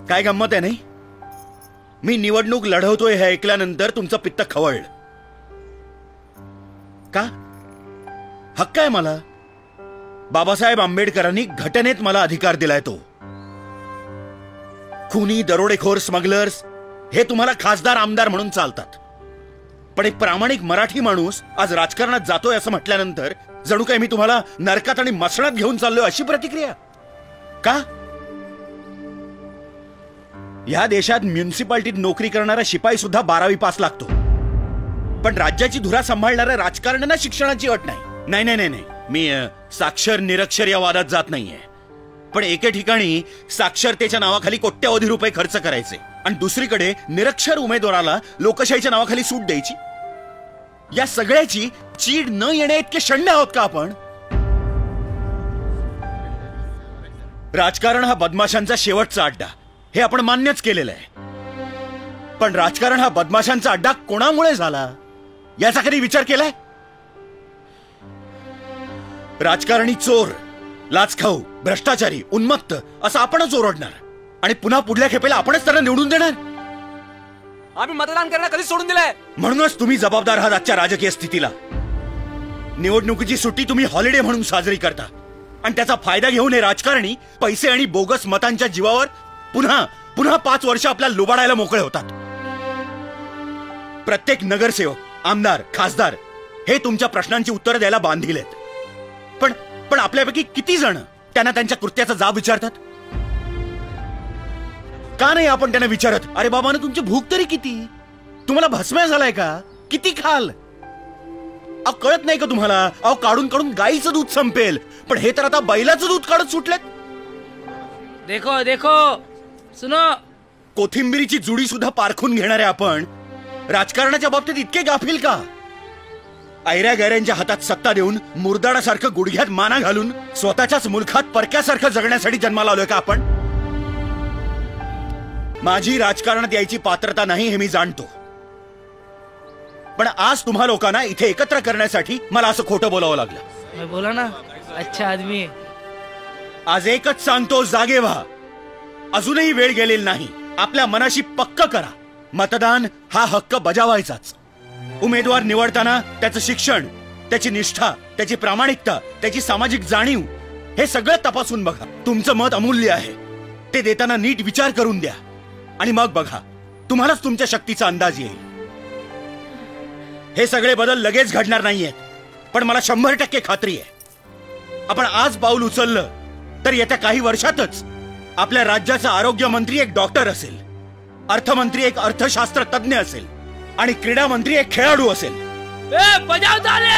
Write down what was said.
काय गंमत आहे नाही? मी निवडणूक लढवतोय हे ऐकल्यानंतर तुमचं पित्त खवळलं का? हक्क आहे मला. बाबासाहेब आंबेडकरांनी घटनेत मला अधिकार दिलाय. तो खुनी, दरोडेखोर, स्मगलर्स हे तुम्हाला खासदार आमदार म्हणून चालतात, पण एक प्रामाणिक मराठी माणूस आज राजकारणात जातोय असं म्हटल्यानंतर जणू काय मी तुम्हाला नरकात आणि मसणात घेऊन चाललोय अशी प्रतिक्रिया का? या देशात म्युनिसिपालिटीत नोकरी करणारा शिपाई सुद्धा 12वी पास लागतो, पण राज्याची धुरा सांभाळणाऱ्या राजकारण्यांना शिक्षणाची अट नाही. नाही नाही नाही नाही, मी साक्षर निरक्षर या वादात जात नाहीये, पण एके ठिकाणी साक्षरतेच्या नावाखाली कोट्यवधी रुपये खर्च करायचे आणि दुसरीकडे निरक्षर उमेदवाराला लोकशाहीच्या नावाखाली सूट द्यायची. या सगळ्याची चीड न येण्या इतके शंड आहोत का आपण? राजकारण हा बदमाशांचा शेवटचा अड्डा हे आपण मान्यच केलेलं आहे, पण राजकारण हा बदमाशांचा अड्डा कोणामुळे झाला याचा कधी विचार केलाय? राजकारणी चोर, लाचखाऊ, भ्रष्टाचारी, उन्मत्त असं आपणच ओरडणार आणि पुन्हा पुढल्या खेपेला आपणच त्यांना निवडून देणार. आम्ही मतदान करायला कधी सोडून दिलंय? म्हणूनच तुम्ही जबाबदार आहात आजच्या राजकीय स्थितीला. निवडणुकीची सुट्टी तुम्ही हॉलिडे म्हणून साजरी करता आणि त्याचा फायदा घेऊन हे राजकारणी पैसे आणि बोगस मतांच्या जीवावर पुन्हा पुन्हा 5 वर्ष आपल्याला लुबाडायला मोकळे होतात. प्रत्येक नगरसेवक, आमदार, खासदार हे तुमच्या प्रश्नांची उत्तरं द्यायला बांधील आहेत, पण आपल्यापैकी किती जण त्यांना त्यांच्या कृत्याचा जाब विचारतात? का नाही आपण त्यांना विचारत, अरे बाबांनो तुमची भूक तरी किती? तुम्हाला भस्मय झालाय का? किती खाल? अहो कळत नाही का तुम्हाला? अहो काढून काढून गाईचं दूध संपेल, पण हे तर आता बैलाचं दूध काढत सुटलेत. देखो देखो सुनो, कोथिंबिरीची जुडी सुद्धा पारखून घेणारे आपण राजकारणाच्या बाबतीत इतके गाफील का? ऐऱ्या गैऱ्यांच्या हातात सत्ता देऊन मुरदाडासारखं गुडघ्यात माना घालून स्वतःच्याच मुलखात परक्यासारखं जगण्यासाठी जन्माला आलोय का आपण? माझी राजकारणात यायची पात्रता नाही हे मी जाणतो, पण आज तुम्हा लोकांना इथे एकत्र करण्यासाठी मला असं खोटं बोलावं लागलं. मैं बोला ना अच्छा आदमी है. आज एकच सांगतो, जागे व्हा. अजूनही वेळ गेलेली नाही. आपल्या मनाशी पक्क करा, मतदान हा हक्क बजावायचाच. उमेदवार निवडताना त्याचं शिक्षण, त्याची निष्ठा, त्याची प्रामाणिकता, त्याची सामाजिक जाणीव हे सगळं तपासून बघा. तुमचं मत अमूल्य आहे, ते देताना नीट विचार करून द्या आणि मग बघा, तुम्हालाच तुमच्या शक्तीचा अंदाज येईल. हे सगळे बदल लगेच घडणार नाहीयेत, पण मला 100% खात्री आहे, आपण आज पाऊल उचललं तर येत्या काही वर्षातच आपल्या राज्याचा आरोग्य मंत्री एक डॉक्टर असेल, अर्थमंत्री एक अर्थशास्त्र तज्ञ असेल आणि क्रीडा मंत्री एक खेळाडू असेल. बजाव ताले.